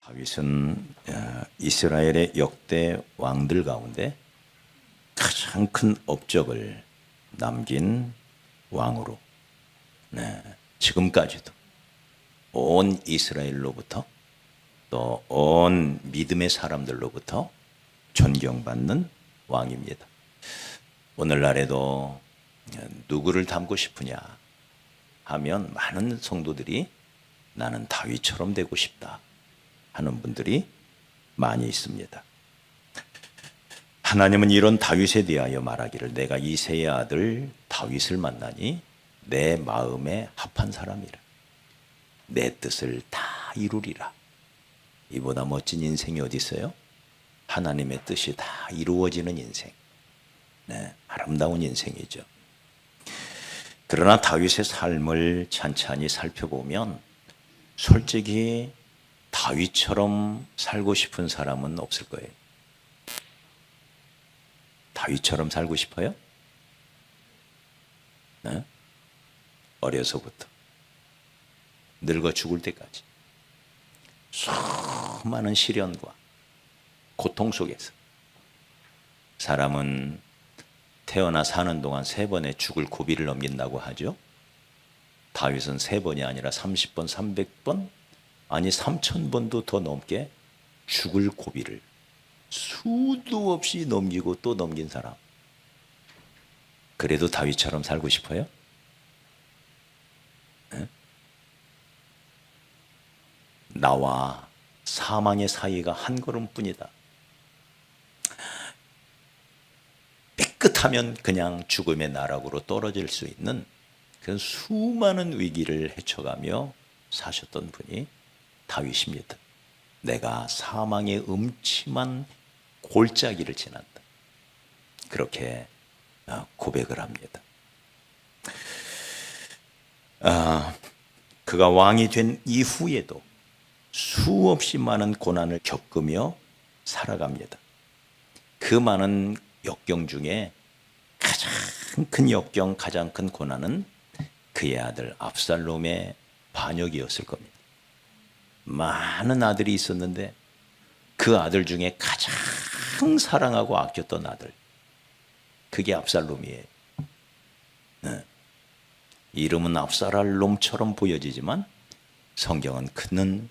다윗은 이스라엘의 역대 왕들 가운데 가장 큰 업적을 남긴 왕으로 지금까지도 온 이스라엘로부터 또 온 믿음의 사람들로부터 존경받는 왕입니다. 오늘날에도 누구를 닮고 싶으냐 하면 많은 성도들이 나는 다윗처럼 되고 싶다 하는 분들이 많이 있습니다. 하나님은 이런 다윗에 대하여 말하기를 내가 이새의 아들 다윗을 만나니 내 마음에 합한 사람이라. 내 뜻을 다 이루리라. 이보다 멋진 인생이 어디 있어요? 하나님의 뜻이 다 이루어지는 인생. 아름다운 인생이죠. 그러나 다윗의 삶을 찬찬히 살펴보면 솔직히 다윗처럼 살고 싶은 사람은 없을 거예요. 다윗처럼 살고 싶어요? 네? 어려서부터 늙어 죽을 때까지 수많은 시련과 고통 속에서 사람은 태어나 사는 동안 3번의 죽을 고비를 넘긴다고 하죠. 다윗은 3번이 아니라 30번, 300번, 아니 3000번도 더 넘게 죽을 고비를 수도 없이 넘기고 또 넘긴 사람. 그래도 다윗처럼 살고 싶어요? 네? 나와 사망의 사이가 한 걸음뿐이다. 삐끗하면 그냥 죽음의 나락으로 떨어질 수 있는 그런 수많은 위기를 헤쳐가며 사셨던 분이 다윗입니다. 내가 사망의 음침한 골짜기를 지난다. 그렇게 고백을 합니다. 그가 왕이 된 이후에도 수없이 많은 고난을 겪으며 살아갑니다. 그 많은 역경 중에 가장 큰 역경, 가장 큰 고난은 그의 아들 압살롬의 반역이었을 겁니다. 많은 아들이 있었는데 그 아들 중에 가장 사랑하고 아꼈던 아들, 그게 압살롬이에요. 이름은 압살롬처럼 보여지지만 성경은 그는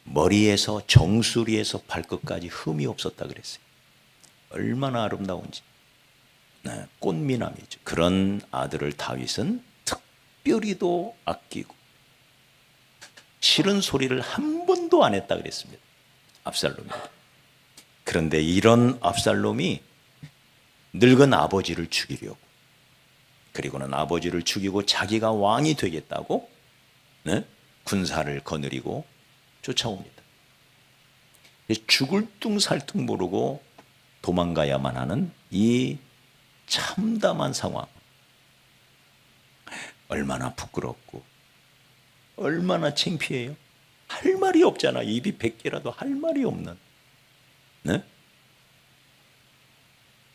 머리에서 정수리에서 발끝까지 흠이 없었다 그랬어요. 얼마나 아름다운지. 꽃미남이죠. 그런 아들을 다윗은 특별히도 아끼고 싫은 소리를 한 번도 안 했다 그랬습니다. 압살롬이. 그런데 이런 압살롬이 늙은 아버지를 죽이려고, 그리고는 아버지를 죽이고 자기가 왕이 되겠다고 군사를 거느리고 쫓아옵니다. 죽을 둥 살 둥 모르고 도망가야만 하는 이 참담한 상황. 얼마나 부끄럽고 얼마나 창피해요. 할 말이 없잖아. 입이 100개라도 할 말이 없는.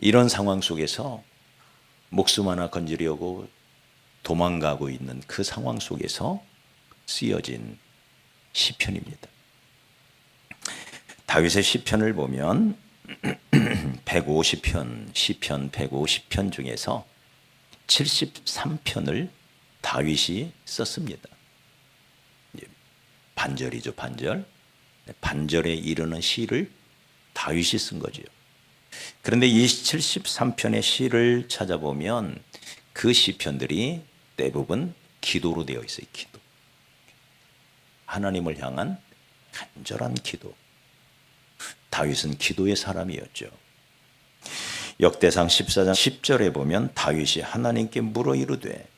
이런 상황 속에서 목숨 하나 건지려고 도망가고 있는 그 상황 속에서 쓰여진 시편입니다. 다윗의 시편을 보면 150편, 시편 150편 중에서 73편을 다윗이 썼습니다. 반절이죠, 반절. 반절에 이르는 시를 다윗이 쓴 거죠. 그런데 이 73편의 시를 찾아보면 그 시편들이 대부분 기도로 되어 있어요. 기도. 하나님을 향한 간절한 기도. 다윗은 기도의 사람이었죠. 역대상 14장 10절에 보면 다윗이 하나님께 물어 이르되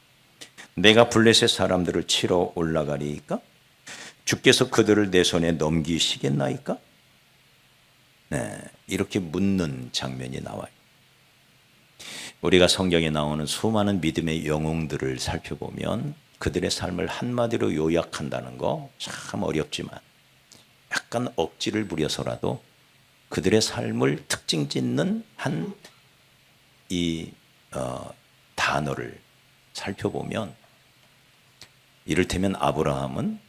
내가 블레셋 사람들을 치러 올라가리이까? 주께서 그들을 내 손에 넘기시겠나이까? 이렇게 묻는 장면이 나와요. 우리가 성경에 나오는 수많은 믿음의 영웅들을 살펴보면 그들의 삶을 한마디로 요약한다는 거 참 어렵지만 약간 억지를 부려서라도 그들의 삶을 특징 짓는 한 이 단어를 살펴보면 이를테면 아브라함은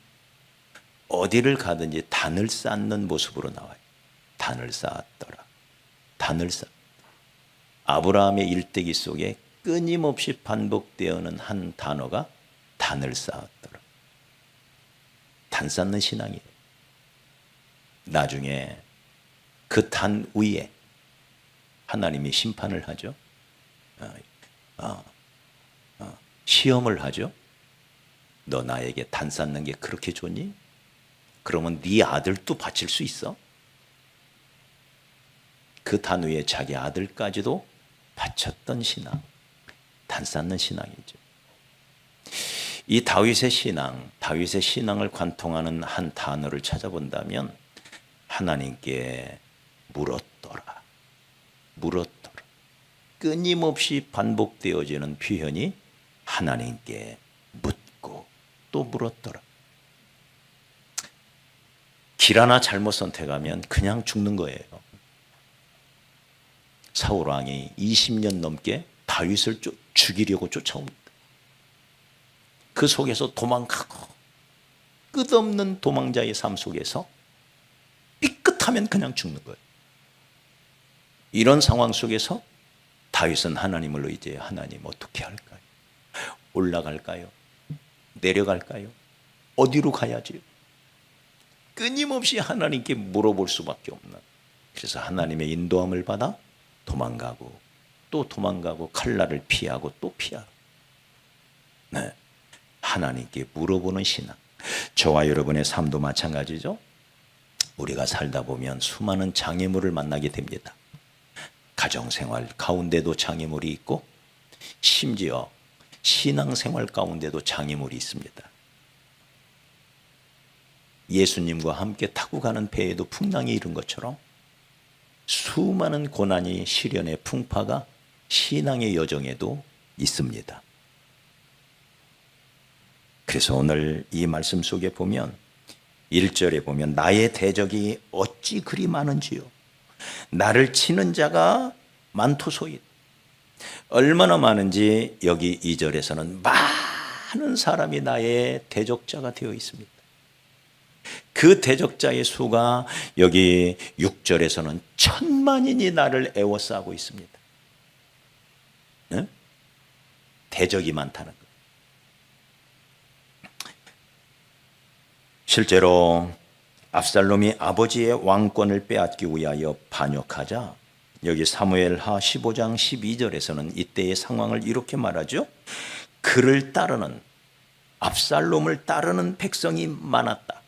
어디를 가든지 단을 쌓는 모습으로 나와요. 단을 쌓았더라. 단을 쌓. 아브라함의 일대기 속에 끊임없이 반복되어오는 한 단어가 단을 쌓았더라. 단 쌓는 신앙이에요. 나중에 그 단 위에 하나님이 심판을 하죠. 시험을 하죠. 너 나에게 단 쌓는 게 그렇게 좋니? 그러면 네 아들도 바칠 수 있어? 그 단 위에 자기 아들까지도 바쳤던 신앙, 단 쌓는 신앙이죠. 이 다윗의 신앙을 관통하는 한 단어를 찾아본다면 하나님께 물었더라. 끊임없이 반복되어지는 표현이 하나님께 묻고 또 물었더라. 길 하나 잘못 선택하면 그냥 죽는 거예요. 사울 왕이 20년 넘게 다윗을 죽이려고 쫓아옵니다. 그 속에서 도망가고 끝없는 도망자의 삶 속에서 삐끗하면 그냥 죽는 거예요. 이런 상황 속에서 다윗은 하나님을 의지해. 하나님 어떻게 할까요? 올라갈까요? 내려갈까요? 어디로 가야지요? 끊임없이 하나님께 물어볼 수밖에 없는. 그래서 하나님의 인도함을 받아 도망가고 또 도망가고 칼날을 피하고 또 피하고. 네. 하나님께 물어보는 신앙. 저와 여러분의 삶도 마찬가지죠. 우리가 살다 보면 수많은 장애물을 만나게 됩니다. 가정생활 가운데도 장애물이 있고 심지어 신앙생활 가운데도 장애물이 있습니다. 예수님과 함께 타고 가는 배에도 풍랑이 이른 것처럼 수많은 고난이 시련의 풍파가 신앙의 여정에도 있습니다. 그래서 오늘 이 말씀 속에 보면 1절에 보면 나의 대적이 어찌 그리 많은지요. 나를 치는 자가 많도소이다. 얼마나 많은지 여기 2절에서는 많은 사람이 나의 대적자가 되어 있습니다. 그 대적자의 수가 여기 6절에서는 1000만인이 나를 애워싸고 있습니다. 네? 대적이 많다는 것. 실제로 압살롬이 아버지의 왕권을 빼앗기 위하여 반역하자 여기 사무엘하 15장 12절에서는 이때의 상황을 이렇게 말하죠. 그를 따르는 압살롬을 따르는 백성이 많았다.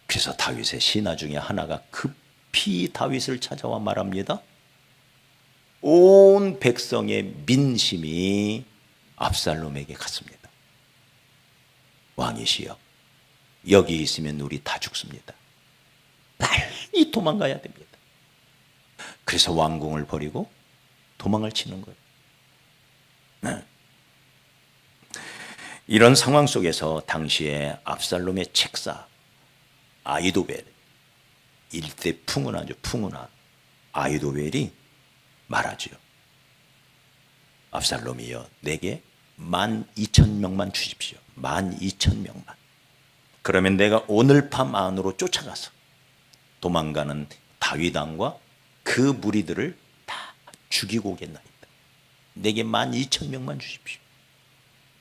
그래서 다윗의 신하 중에 하나가 급히 다윗을 찾아와 말합니다. 온 백성의 민심이 압살롬에게 갔습니다. 왕이시여, 여기 있으면 우리 다 죽습니다. 빨리 도망가야 됩니다. 그래서 왕궁을 버리고 도망을 치는 거예요. 네. 이런 상황 속에서 당시에 압살롬의 책사 아히도벨, 일대 풍운하죠. 풍운하 아히도벨이 말하죠. 압살롬이여, 내게 12,000명만 주십시오. 12,000명만. 그러면 내가 오늘 밤 안으로 쫓아가서 도망가는 다윗 왕과 그 무리들을 다 죽이고 오겠나이다. 내게 12,000명만 주십시오.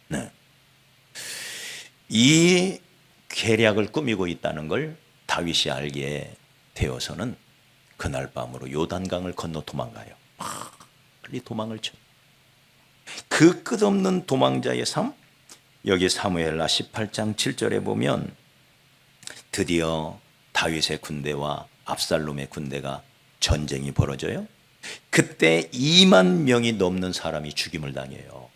네. 이 계략을 꾸미고 있다는 걸 다윗이 알게 되어서는 그날 밤으로 요단강을 건너 도망가요. 빨리 도망을 쳐. 그 끝없는 도망자의 삶, 여기 사무엘하 18장 7절에 보면 드디어 다윗의 군대와 압살롬의 군대가 전쟁이 벌어져요. 그때 2만 명이 넘는 사람이 죽임을 당해요.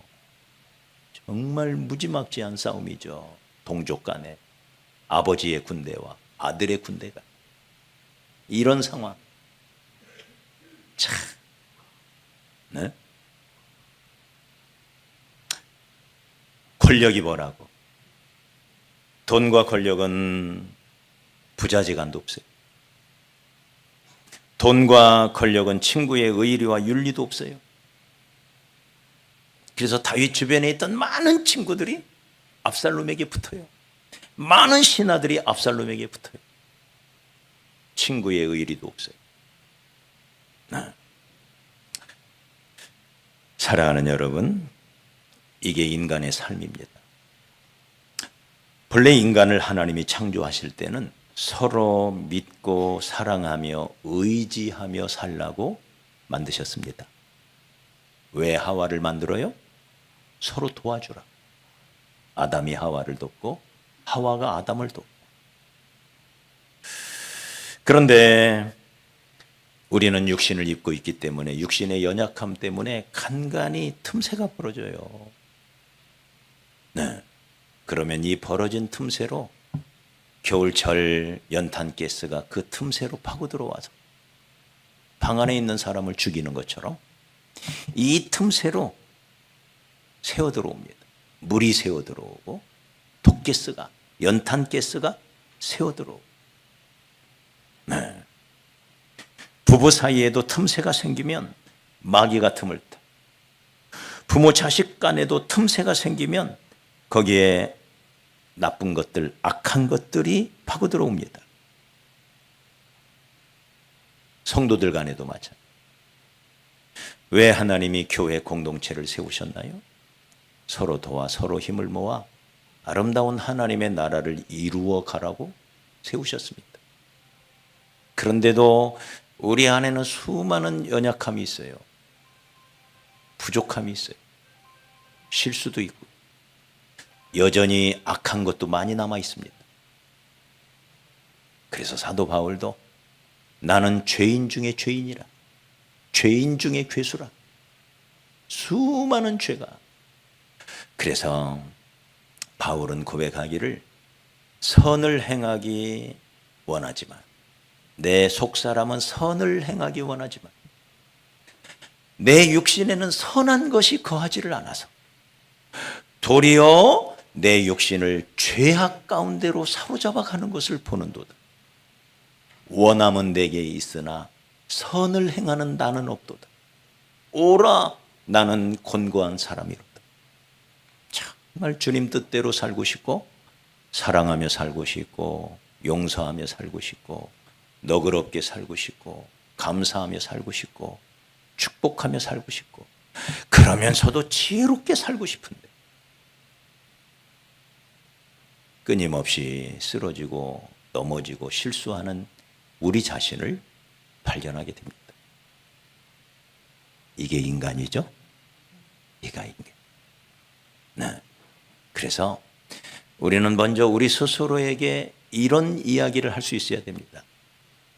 정말 무지막지한 싸움이죠. 동족 간에 아버지의 군대와 아들의 군대가. 이런 상황. 참. 네? 권력이 뭐라고? 돈과 권력은 부자지간도 없어요. 돈과 권력은 친구의 의리와 윤리도 없어요. 그래서 다윗 주변에 있던 많은 친구들이 압살롬에게 붙어요. 많은 신하들이 압살롬에게 붙어요. 친구의 의리도 없어요. 사랑하는 여러분, 이게 인간의 삶입니다. 본래 인간을 하나님이 창조하실 때는 서로 믿고 사랑하며 의지하며 살라고 만드셨습니다. 왜 하와를 만들어요? 서로 도와주라. 아담이 하와를 돕고 하와가 아담을 돕고. 그런데 우리는 육신을 입고 있기 때문에 육신의 연약함 때문에 간간히 틈새가 벌어져요. 네. 그러면 이 벌어진 틈새로 겨울철 연탄가스가 그 틈새로 파고 들어와서 방 안에 있는 사람을 죽이는 것처럼 이 틈새로 새어 들어옵니다. 물이 새어 들어오고 독가스가, 연탄가스가 새어 들어오고. 네. 부부 사이에도 틈새가 생기면 마귀가 틈을 타. 부모 자식 간에도 틈새가 생기면 거기에 나쁜 것들, 악한 것들이 파고 들어옵니다. 성도들 간에도 마찬가지. 왜 하나님이 교회 공동체를 세우셨나요? 서로 도와 서로 힘을 모아 아름다운 하나님의 나라를 이루어 가라고 세우셨습니다. 그런데도 우리 안에는 수많은 연약함이 있어요. 부족함이 있어요. 실수도 있고 여전히 악한 것도 많이 남아 있습니다. 그래서 사도 바울도 나는 죄인 중에 죄인이라, 죄인 중에 괴수라. 수많은 죄가. 그래서 바울은 고백하기를 선을 행하기 원하지만, 내 속사람은 선을 행하기 원하지만 내 육신에는 선한 것이 거하지를 않아서 도리어 내 육신을 죄악 가운데로 사로잡아 가는 것을 보는도다. 원함은 내게 있으나 선을 행하는 나는 없도다. 오라, 나는 곤고한 사람이로다. 정말 주님 뜻대로 살고 싶고 사랑하며 살고 싶고 용서하며 살고 싶고 너그럽게 살고 싶고 감사하며 살고 싶고 축복하며 살고 싶고 그러면서도 지혜롭게 살고 싶은데 끊임없이 쓰러지고 넘어지고 실수하는 우리 자신을 발견하게 됩니다. 이게 인간이죠? 이가 인간. 네. 그래서 우리는 먼저 우리 스스로에게 이런 이야기를 할 수 있어야 됩니다.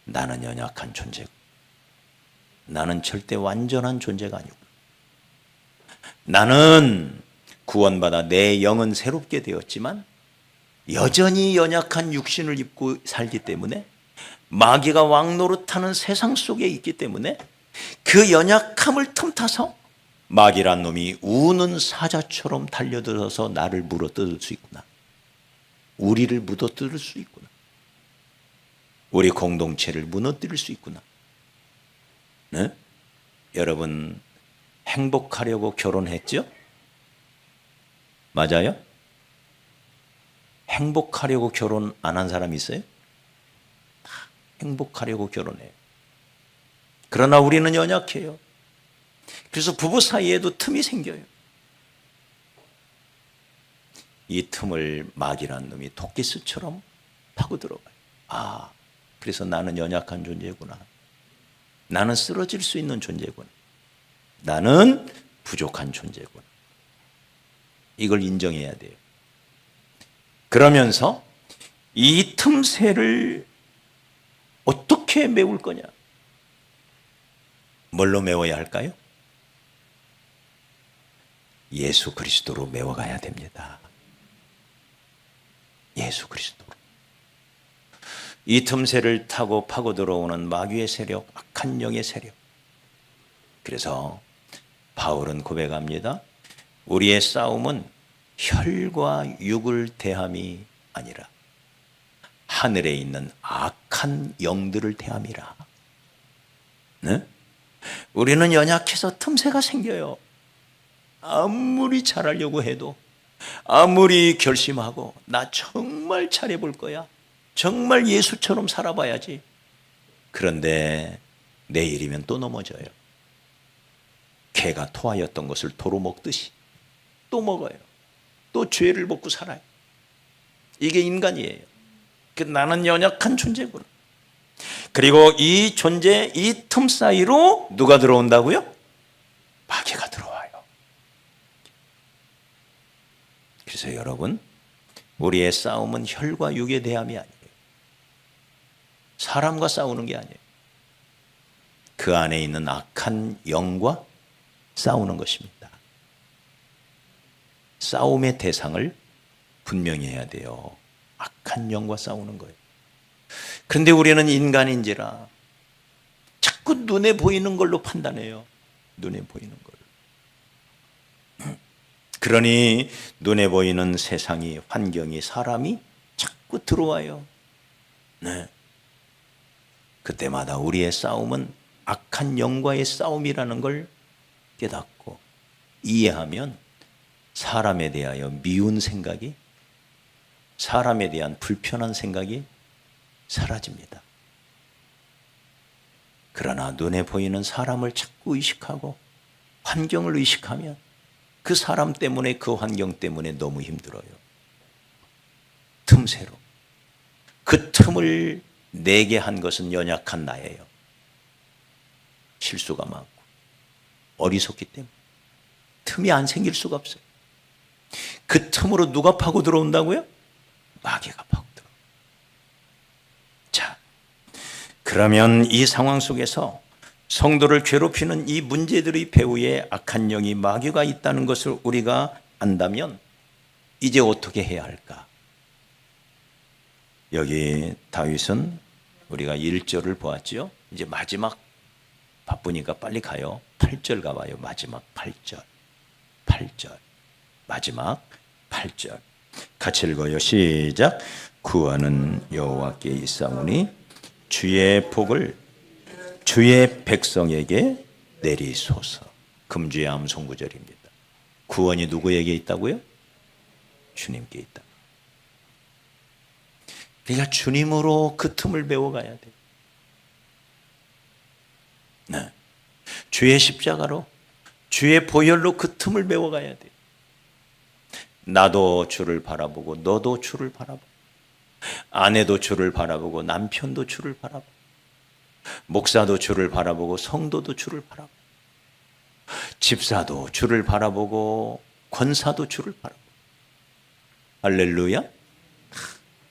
나는 연약한 존재고 나는 절대 완전한 존재가 아니고 나는 구원받아 내 영은 새롭게 되었지만 여전히 연약한 육신을 입고 살기 때문에 마귀가 왕노릇하는 세상 속에 있기 때문에 그 연약함을 틈타서 마귀란 놈이 우는 사자처럼 달려들어서 나를 물어뜯을 수 있구나. 우리를 물어뜯을 수 있구나. 우리 공동체를 무너뜨릴 수 있구나. 네? 여러분 행복하려고 결혼했죠? 맞아요? 행복하려고 결혼 안 한 사람 있어요? 행복하려고 결혼해요. 그러나 우리는 연약해요. 그래서 부부 사이에도 틈이 생겨요. 이 틈을 마귀란 놈이 토끼스처럼 파고 들어가요. 아, 그래서 나는 연약한 존재구나. 나는 쓰러질 수 있는 존재구나. 나는 부족한 존재구나. 이걸 인정해야 돼요. 그러면서 이 틈새를 어떻게 메울 거냐? 뭘로 메워야 할까요? 예수 그리스도로 메워가야 됩니다. 예수 그리스도로. 이 틈새를 타고 파고 들어오는 마귀의 세력, 악한 영의 세력. 그래서 바울은 고백합니다. 우리의 싸움은 혈과 육을 대함이 아니라 하늘에 있는 악한 영들을 대함이라. 네? 우리는 연약해서 틈새가 생겨요. 아무리 잘하려고 해도, 아무리 결심하고 나 정말 정말 잘해볼 거야. 정말 예수처럼 살아봐야지. 그런데 내일이면 또 넘어져요. 개가 토하였던 것을 도로 먹듯이 또 먹어요. 또 죄를 먹고 살아요. 이게 인간이에요. 나는 연약한 존재구나. 그리고 이 존재, 이 틈 사이로 누가 들어온다고요? 마귀가 들어와요. 그래서 여러분, 우리의 싸움은 혈과 육의 대함이 아니에요. 사람과 싸우는 게 아니에요. 그 안에 있는 악한 영과 싸우는 것입니다. 싸움의 대상을 분명히 해야 돼요. 악한 영과 싸우는 거예요. 그런데 우리는 인간인지라 자꾸 눈에 보이는 걸로 판단해요. 눈에 보이는 걸로. 그러니 눈에 보이는 세상이, 환경이, 사람이 자꾸 들어와요. 네. 그때마다 우리의 싸움은 악한 영과의 싸움이라는 걸 깨닫고 이해하면 사람에 대하여 미운 생각이, 사람에 대한 불편한 생각이 사라집니다. 그러나 눈에 보이는 사람을 자꾸 의식하고 환경을 의식하면 그 사람 때문에, 그 환경 때문에 너무 힘들어요. 틈새로. 그 틈을 내게 한 것은 연약한 나예요. 실수가 많고 어리석기 때문에 틈이 안 생길 수가 없어요. 그 틈으로 누가 파고 들어온다고요? 마귀가 파고 들어요. 자, 그러면 이 상황 속에서 성도를 괴롭히는 이 문제들의 배후에 악한 영이, 마귀가 있다는 것을 우리가 안다면 이제 어떻게 해야 할까? 여기 다윗은 우리가 1절을 보았죠. 이제 마지막, 바쁘니까 빨리 가요. 8절 가봐요. 마지막 8절. 8절. 마지막 8절. 같이 읽어요. 시작. 구하는 여호와께 있사오니 주의 복을 주의 백성에게 내리소서. 금주의 암송구절입니다. 구원이 누구에게 있다고요? 주님께 있다. 그러니까 주님으로 그 틈을 메워가야 돼. 네. 주의 십자가로, 주의 보혈로 그 틈을 메워가야 돼. 나도 주를 바라보고 너도 주를 바라보고, 아내도 주를 바라보고 남편도 주를 바라보고, 목사도 주를 바라보고 성도도 주를 바라보고, 집사도 주를 바라보고 권사도 주를 바라보고. 할렐루야.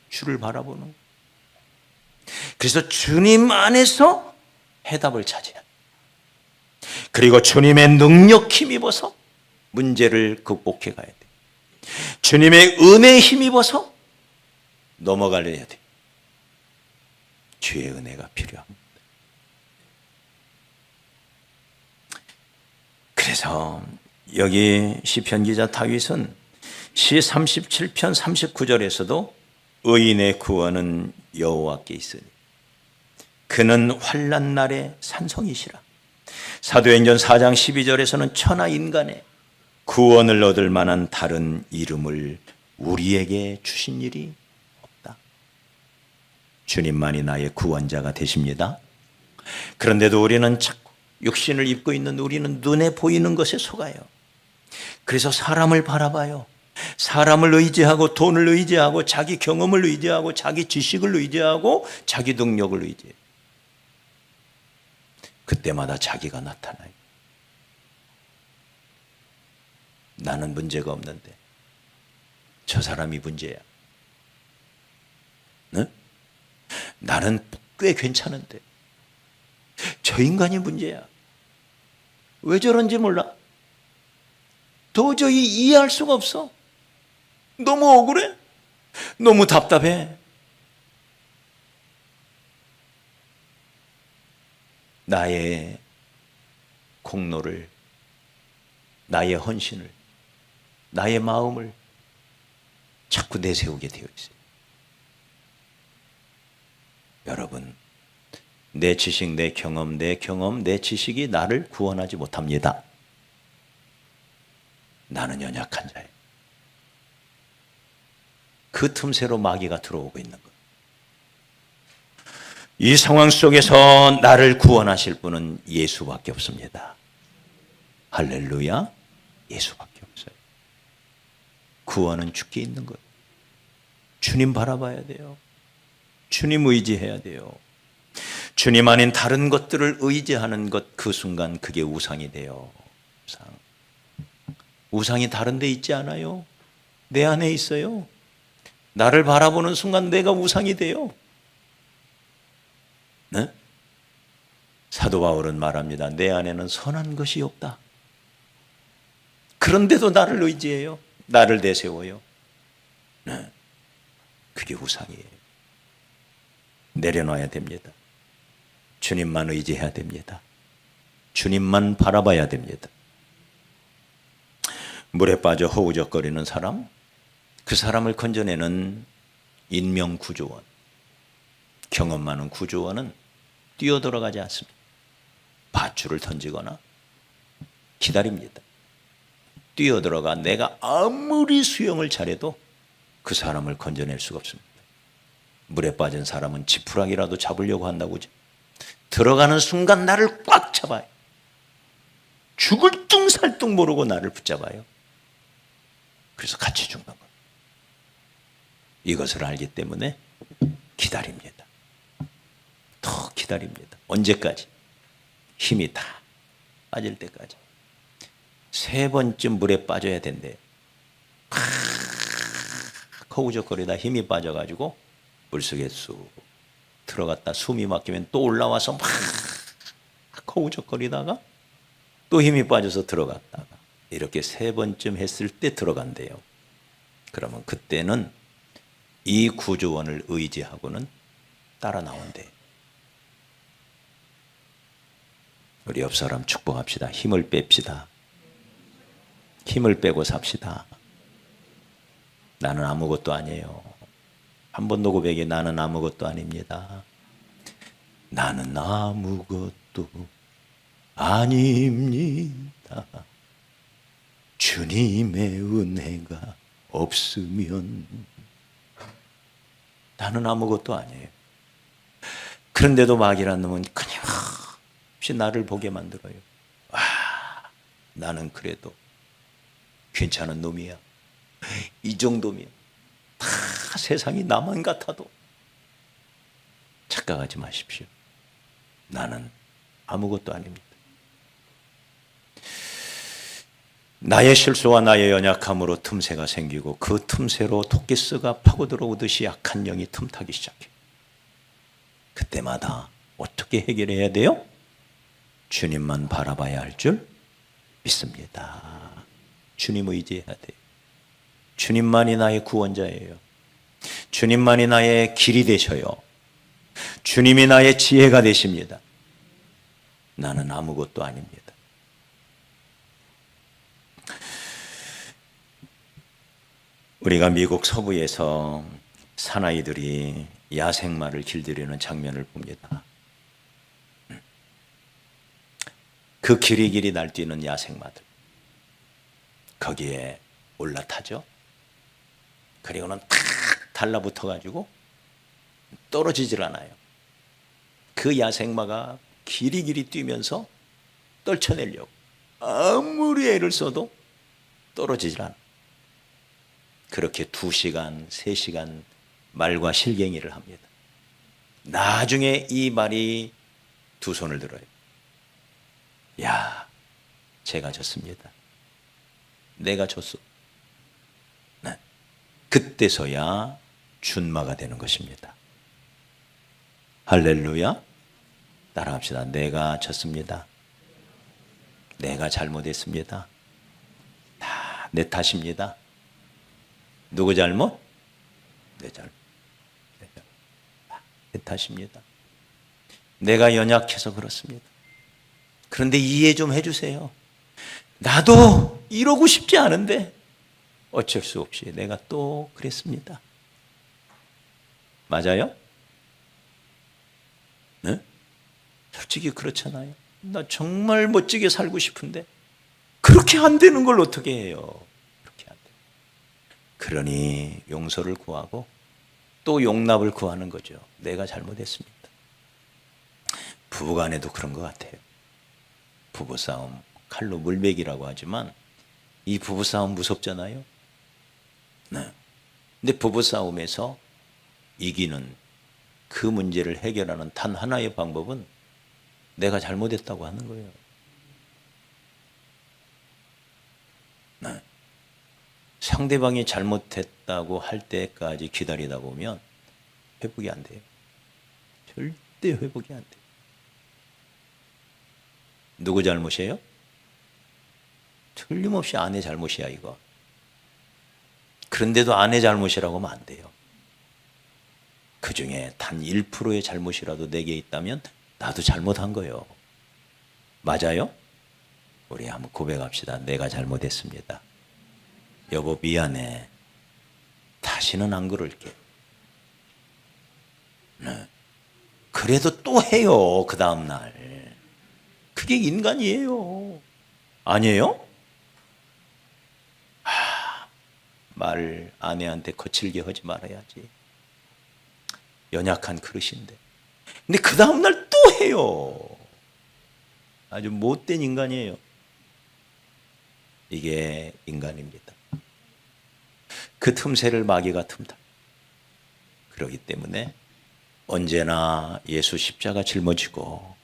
주를 바라보는 거예요. 그래서 주님 안에서 해답을 찾아야 돼. 그리고 주님의 능력 힘입어서 문제를 극복해 가야 돼. 주님의 은혜에 힘입어서 넘어가려야 돼. 주의 은혜가 필요합니다. 그래서 여기 시편 기자 다윗은 시 37편 39절에서도 의인의 구원은 여호와께 있으니 그는 환난 날에 산성이시라. 사도행전 4장 12절에서는 천하 인간의 구원을 얻을 만한 다른 이름을 우리에게 주신 일이 없다. 주님만이 나의 구원자가 되십니다. 그런데도 우리는 자꾸 육신을 입고 있는 우리는 눈에 보이는 것에 속아요. 그래서 사람을 바라봐요. 사람을 의지하고 돈을 의지하고 자기 경험을 의지하고 자기 지식을 의지하고 자기 능력을 의지해요. 그때마다 자기가 나타나요. 나는 문제가 없는데 저 사람이 문제야. 네? 나는 꽤 괜찮은데 저 인간이 문제야. 왜 저런지 몰라. 도저히 이해할 수가 없어. 너무 억울해. 너무 답답해. 나의 공로를, 나의 헌신을, 나의 마음을 자꾸 내세우게 되어 있어요. 여러분, 내 지식, 내 경험, 내 지식이 나를 구원하지 못합니다. 나는 연약한 자예요. 그 틈새로 마귀가 들어오고 있는 거예요. 이 상황 속에서 나를 구원하실 분은 예수밖에 없습니다. 할렐루야. 예수밖에 없어요. 구원은 주께 있는 거예요. 주님 바라봐야 돼요. 주님 의지해야 돼요. 주님 아닌 다른 것들을 의지하는 것, 그 순간 그게 우상이 돼요. 우상이 다른 데 있지 않아요? 내 안에 있어요. 나를 바라보는 순간 내가 우상이 돼요. 네? 사도 바울은 말합니다. 내 안에는 선한 것이 없다. 그런데도 나를 의지해요. 나를 내세워요. 네. 그게 우상이에요. 내려놔야 됩니다. 주님만 의지해야 됩니다. 주님만 바라봐야 됩니다. 물에 빠져 허우적거리는 사람, 그 사람을 건져내는 인명구조원, 경험 많은 구조원은 뛰어들어가지 않습니다. 밧줄을 던지거나 기다립니다. 뛰어들어가 내가 아무리 수영을 잘해도 그 사람을 건져낼 수가 없습니다. 물에 빠진 사람은 지푸라기라도 잡으려고 한다고죠. 들어가는 순간 나를 꽉 잡아요. 죽을 뚱살뚱 모르고 나를 붙잡아요. 그래서 같이 죽는 거예요. 이것을 알기 때문에 기다립니다. 더 기다립니다. 언제까지? 힘이 다 빠질 때까지. 3번쯤 물에 빠져야 된대요. 허우적거리다 힘이 빠져가지고 물속에 쑥 들어갔다 숨이 막히면 또 올라와서 막 허우적거리다가 또 힘이 빠져서 들어갔다가 이렇게 3번쯤 했을 때 들어간대요. 그러면 그때는 이 구조원을 의지하고는 따라 나온대요. 우리 옆 사람 축복합시다. 힘을 뺍시다. 힘을 빼고 삽시다. 나는 아무것도 아니에요. 한 번도 고백해. 나는 아무것도 아닙니다. 나는 아무것도 아닙니다. 주님의 은혜가 없으면 나는 아무것도 아니에요. 그런데도 마귀라는 놈은 끊임없이 나를 보게 만들어요. 와, 나는 그래도 괜찮은 놈이야. 이 정도면 다 세상이 나만 같아도. 착각하지 마십시오. 나는 아무것도 아닙니다. 나의 실수와 나의 연약함으로 틈새가 생기고 그 틈새로 토끼스가 파고 들어오듯이 약한 영이 틈타기 시작해요. 그때마다 어떻게 해결해야 돼요? 주님만 바라봐야 할 줄 믿습니다. 주님 의지해야 돼요. 주님만이 나의 구원자예요. 주님만이 나의 길이 되셔요. 주님이 나의 지혜가 되십니다. 나는 아무것도 아닙니다. 우리가 미국 서부에서 사나이들이 야생마를 길들이는 장면을 봅니다. 그 길이 날뛰는 야생마들. 거기에 올라타죠. 그리고는 탁 달라붙어가지고 떨어지질 않아요. 그 야생마가 길이 뛰면서 떨쳐내려고 아무리 애를 써도 떨어지질 않아요. 그렇게 2시간, 3시간 말과 실갱이를 합니다. 나중에 이 말이 2 손을 들어요. 야, 제가 졌습니다. 내가 졌어. 네. 그때서야 준마가 되는 것입니다. 할렐루야. 따라합시다. 내가 졌습니다. 내가 잘못했습니다. 다 내 탓입니다. 누구 잘못? 내 잘못. 내 탓입니다. 내가 연약해서 그렇습니다. 그런데 이해 좀 해주세요. 나도 이러고 싶지 않은데 어쩔 수 없이 내가 또 그랬습니다. 맞아요? 네? 솔직히 그렇잖아요. 나 정말 멋지게 살고 싶은데 그렇게 안 되는 걸 어떻게 해요? 그렇게 안 돼요. 그러니 용서를 구하고 또 용납을 구하는 거죠. 내가 잘못했습니다. 부부간에도 그런 것 같아요. 부부싸움, 칼로 물베기라고 하지만 이 부부싸움 무섭잖아요. 네. 근데 부부싸움에서 이기는 그 문제를 해결하는 단 하나의 방법은 내가 잘못했다고 하는 거예요. 네. 상대방이 잘못했다고 할 때까지 기다리다 보면 회복이 안 돼요. 절대 회복이 안 돼요. 누구 잘못이에요? 틀림없이 아내 잘못이야 이거. 그런데도 아내 잘못이라고 하면 안 돼요. 그 중에 단 1%의 잘못이라도 내게 있다면 나도 잘못한 거예요. 맞아요? 우리 한번 고백합시다. 내가 잘못했습니다. 여보 미안해. 다시는 안 그럴게. 네. 그래도 또 해요. 그 다음날. 그게 인간이에요. 아니에요? 말 아내한테 거칠게 하지 말아야지. 연약한 그릇인데. 근데 그 다음날 또 해요. 아주 못된 인간이에요. 이게 인간입니다. 그 틈새를 마귀가 틈다. 그렇기 때문에 언제나 예수 십자가 짊어지고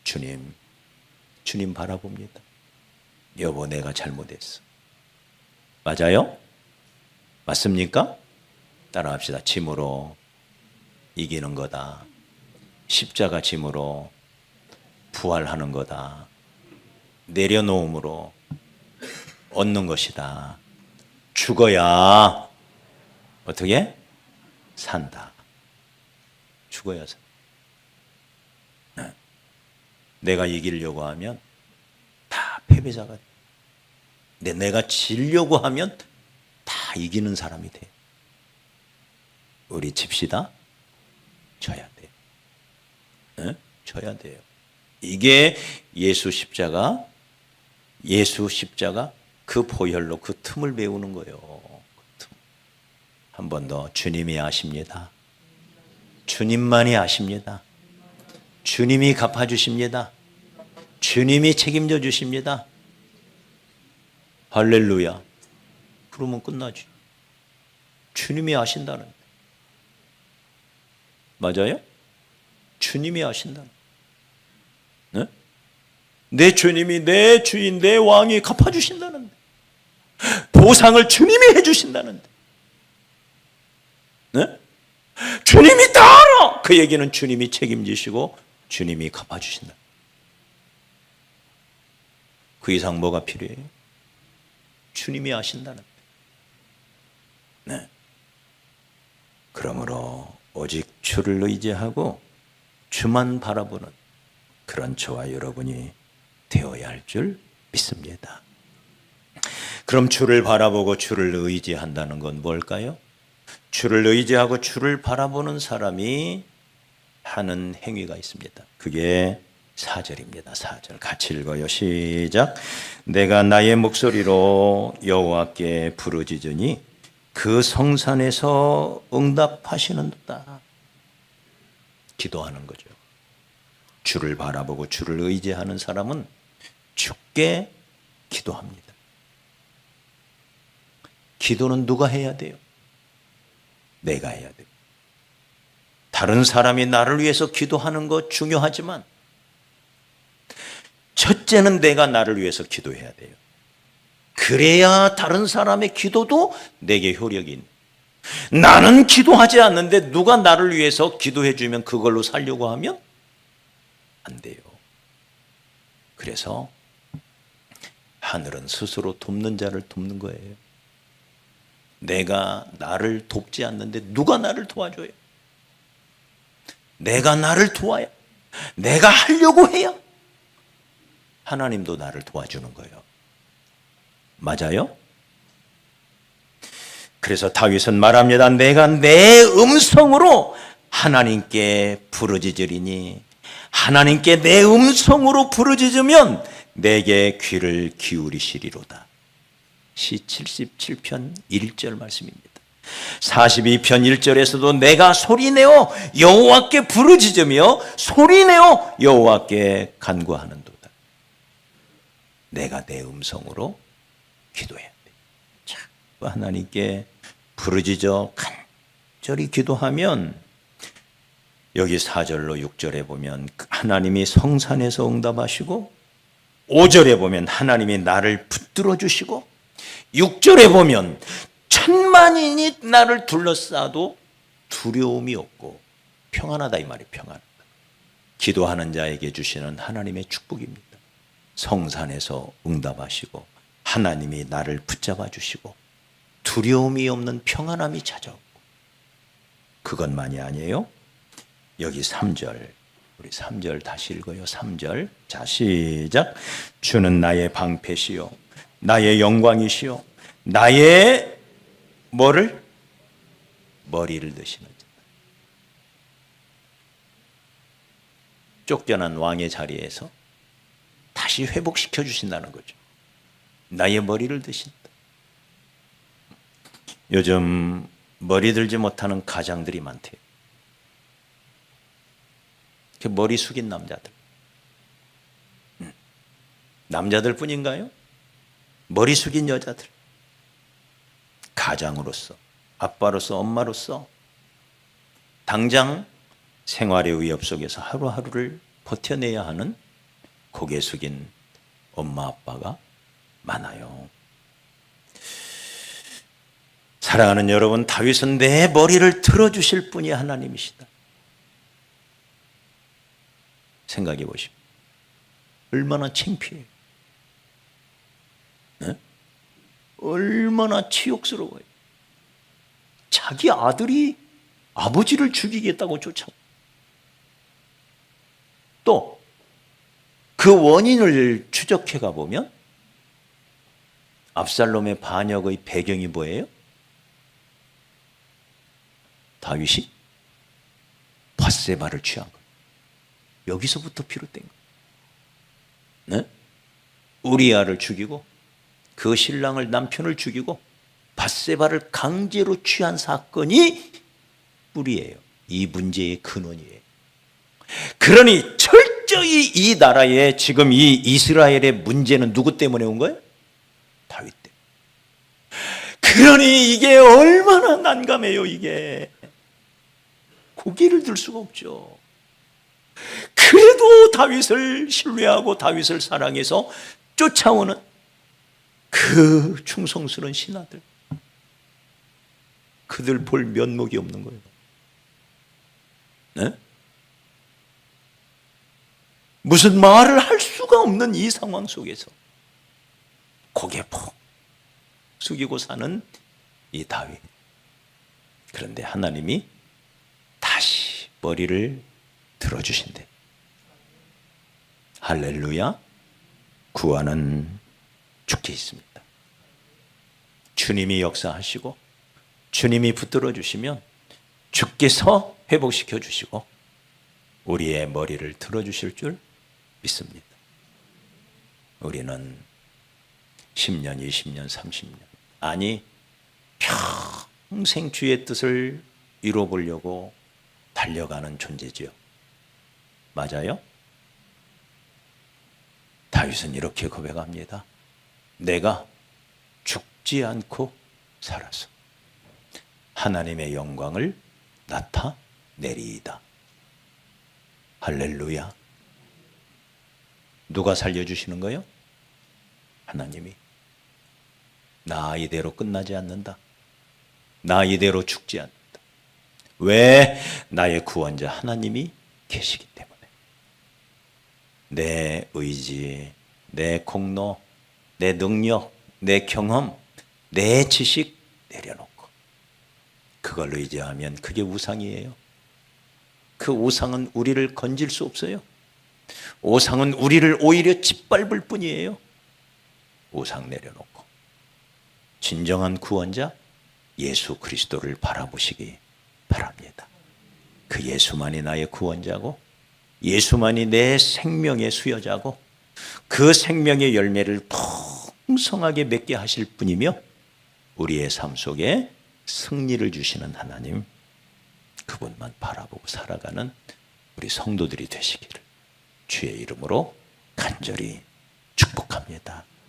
주님 바라봅니다. 여보 내가 잘못했어. 맞아요? 맞습니까? 따라합시다. 짐으로 이기는 거다. 십자가 짐으로 부활하는 거다. 내려놓음으로 얻는 것이다. 죽어야 어떻게? 산다. 죽어야 산다. 내가 이기려고 하면 다 패배자가 돼. 근데 내가 지려고 하면 다 이기는 사람이 돼. 우리 집시다. 져야 돼. 네? 져야 돼요. 이게 예수 십자가 그 보혈로 그 틈을 메우는 거예요. 그 한 번 더 주님이 아십니다. 주님만이 아십니다. 주님이 갚아주십니다. 주님이 책임져 주십니다. 할렐루야. 그러면 끝나지. 주님이 아신다는. 맞아요? 주님이 아신다는. 네? 내 주님이 내 주인 내 왕이 갚아주신다는데. 보상을 주님이 해주신다는데. 네? 주님이 다 알아. 그 얘기는 주님이 책임지시고 주님이 갚아주신다. 그 이상 뭐가 필요해요? 주님이 아신다는데. 네. 그러므로 오직 주를 의지하고 주만 바라보는 그런 저와 여러분이 되어야 할 줄 믿습니다. 그럼 주를 바라보고 주를 의지한다는 건 뭘까요? 주를 의지하고 주를 바라보는 사람이 하는 행위가 있습니다. 그게 4절입니다. 4절 같이 읽어요. 시작. 내가 나의 목소리로 여호와께 부르짖으니 그 성산에서 응답하시는도다. 기도하는 거죠. 주를 바라보고 주를 의지하는 사람은 주께 기도합니다. 기도는 누가 해야 돼요? 내가 해야 돼요. 다른 사람이 나를 위해서 기도하는 거 중요하지만 첫째는 내가 나를 위해서 기도해야 돼요. 그래야 다른 사람의 기도도 내게 효력이 있는. 나는 기도하지 않는데 누가 나를 위해서 기도해 주면 그걸로 살려고 하면 안 돼요. 그래서 하늘은 스스로 돕는 자를 돕는 거예요. 내가 나를 돕지 않는데 누가 나를 도와줘요? 내가 나를 도와야, 내가 하려고 해야 하나님도 나를 도와주는 거예요. 맞아요? 그래서 다윗은 말합니다. 내가 내 음성으로 하나님께 부르짖으리니 하나님께 내 음성으로 부르짖으면 내게 귀를 기울이시리로다. 시 77편 1절 말씀입니다. 42편 1절에서도 내가 소리내어 여호와께 부르짖으며 소리내어 여호와께 간구하는도다. 내가 내 음성으로 기도해야 돼. 자, 하나님께 부르짖어 간절히 기도하면 여기 4절로 6절에 보면 하나님이 성산에서 응답하시고 5절에 보면 하나님이 나를 붙들어 주시고 6절에 보면 천만인이 나를 둘러싸도 두려움이 없고 평안하다 이 말이 평안하다. 기도하는 자에게 주시는 하나님의 축복입니다. 성산에서 응답하시고 하나님이 나를 붙잡아 주시고 두려움이 없는 평안함이 찾아오고 그것만이 아니에요. 여기 3절 우리 3절 다시 읽어요. 3절 자 시작. 주는 나의 방패시요 나의 영광이시요 나의 뭐를? 머리를 드시는 자. 쫓겨난 왕의 자리에서 다시 회복시켜 주신다는 거죠. 나의 머리를 드신다. 요즘 머리 들지 못하는 가장들이 많대요. 머리 숙인 남자들. 남자들 뿐인가요? 머리 숙인 여자들. 가장으로서, 아빠로서, 엄마로서 당장 생활의 위협 속에서 하루하루를 버텨내야 하는 고개 숙인 엄마 아빠가 많아요. 사랑하는 여러분, 다윗은 내 머리를 들어주실 분이 하나님이시다. 생각해 보십시오. 얼마나 창피해요. 네? 얼마나 치욕스러워요. 자기 아들이 아버지를 죽이겠다고 쫓아오. 또 그 원인을 추적해 가보면 압살롬의 반역의 배경이 뭐예요? 다윗이 밧세바를 취한 거예요. 여기서부터 비롯된 거예요. 네? 우리아를 죽이고 그 신랑을 남편을 죽이고 밧세바를 강제로 취한 사건이 뿌리예요. 이 문제의 근원이에요. 그러니 철저히 이 나라에 지금 이 이스라엘의 문제는 누구 때문에 온 거예요? 다윗 때문에. 그러니 이게 얼마나 난감해요. 이게 고개를 들 수가 없죠. 그래도 다윗을 신뢰하고 다윗을 사랑해서 쫓아오는 그 충성스러운 신하들, 그들 볼 면목이 없는 거예요. 네? 무슨 말을 할 수가 없는 이 상황 속에서 고개 푹 숙이고 사는 이 다윗. 그런데 하나님이 다시 머리를 들어주신대. 할렐루야. 구원은 주께 있습니다. 주님이 역사하시고 주님이 붙들어 주시면 주께서 회복시켜 주시고 우리의 머리를 들어주실 줄 믿습니다. 우리는 10년, 20년, 30년 아니 평생 주의 뜻을 이뤄보려고 달려가는 존재지요. 맞아요? 다윗은 이렇게 고백합니다. 내가 죽지 않고 살아서 하나님의 영광을 나타내리이다. 할렐루야. 누가 살려주시는 거예요? 하나님이. 나 이대로 끝나지 않는다. 나 이대로 죽지 않는다. 왜? 나의 구원자 하나님이 계시기 때문에. 내 의지, 내 공로, 내 능력, 내 경험, 내 지식 내려놓고 그걸 의지하면 그게 우상이에요. 그 우상은 우리를 건질 수 없어요. 우상은 우리를 오히려 짓밟을 뿐이에요. 우상 내려놓고 진정한 구원자 예수 그리스도를 바라보시기 바랍니다. 그 예수만이 나의 구원자고 예수만이 내 생명의 수여자고 그 생명의 열매를 풍성하게 맺게 하실 분이며 우리의 삶 속에 승리를 주시는 하나님, 그분만 바라보고 살아가는 우리 성도들이 되시기를 주의 이름으로 간절히 축복합니다.